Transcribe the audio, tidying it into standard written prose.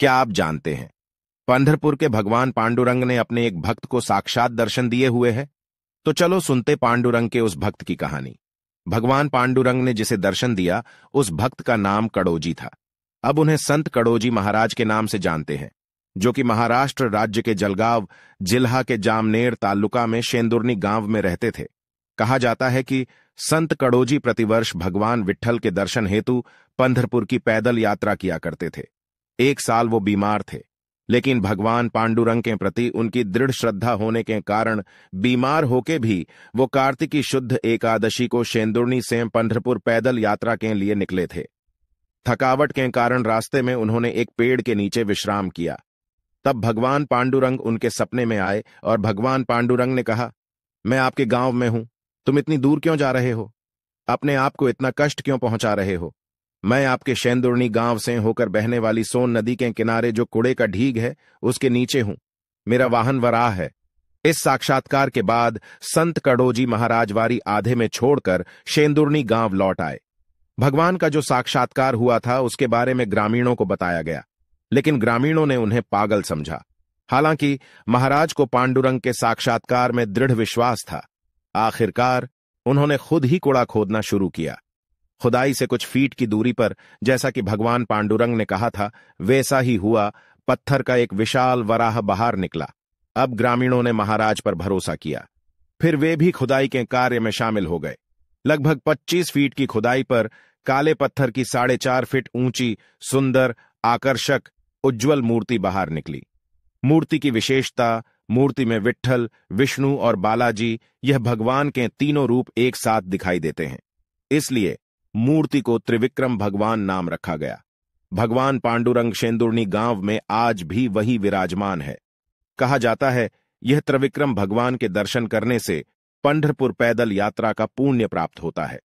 क्या आप जानते हैं पंढरपुर के भगवान पांडुरंग ने अपने एक भक्त को साक्षात दर्शन दिए हुए हैं? तो चलो सुनते पांडुरंग के उस भक्त की कहानी। भगवान पांडुरंग ने जिसे दर्शन दिया उस भक्त का नाम कड़ोजी था। अब उन्हें संत कड़ोजी महाराज के नाम से जानते हैं, जो कि महाराष्ट्र राज्य के जलगांव जिल्हा के जामनेर तालुका में शेंदुर्नी गांव में रहते थे। कहा जाता है कि संत कड़ोजी प्रतिवर्ष भगवान विट्ठल के दर्शन हेतु पंढरपुर की पैदल यात्रा किया करते थे। एक साल वो बीमार थे, लेकिन भगवान पांडुरंग के प्रति उनकी दृढ़ श्रद्धा होने के कारण बीमार होके भी वो कार्तिकी शुद्ध एकादशी को शेंदुर्नी से पंढरपुर पैदल यात्रा के लिए निकले थे। थकावट के कारण रास्ते में उन्होंने एक पेड़ के नीचे विश्राम किया। तब भगवान पांडुरंग उनके सपने में आए और भगवान पांडुरंग ने कहा, मैं आपके गांव में हूं, तुम इतनी दूर क्यों जा रहे हो? अपने आप को इतना कष्ट क्यों पहुंचा रहे हो? मैं आपके शेंदुर्नी गांव से होकर बहने वाली सोन नदी के किनारे जो कुड़े का ढीग है उसके नीचे हूं। मेरा वाहन वराह है। इस साक्षात्कार के बाद संत कड़ोजी महाराज वारी आधे में छोड़कर शेंदुर्नी गांव लौट आए। भगवान का जो साक्षात्कार हुआ था उसके बारे में ग्रामीणों को बताया गया, लेकिन ग्रामीणों ने उन्हें पागल समझा। हालांकि महाराज को पांडुरंग के साक्षात्कार में दृढ़ विश्वास था। आखिरकार उन्होंने खुद ही कुड़ा खोदना शुरू किया। खुदाई से कुछ फीट की दूरी पर, जैसा कि भगवान पांडुरंग ने कहा था, वैसा ही हुआ। पत्थर का एक विशाल वराह बाहर निकला। अब ग्रामीणों ने महाराज पर भरोसा किया। फिर वे भी खुदाई के कार्य में शामिल हो गए। लगभग 25 फीट की खुदाई पर काले पत्थर की 4.5 फीट ऊंची, सुंदर, आकर्षक, उज्ज्वल मूर्ति बाहर निकली। मूर्ति की विशेषता, मूर्ति में विट्ठल, विष्णु और बालाजी, यह भगवान के तीनों रूप एक साथ दिखाई देते हैं। इसलिए मूर्ति को त्रिविक्रम भगवान नाम रखा गया। भगवान पांडुरंग शेंदुर्नी गांव में आज भी वही विराजमान है। कहा जाता है यह त्रिविक्रम भगवान के दर्शन करने से पंढरपुर पैदल यात्रा का पुण्य प्राप्त होता है।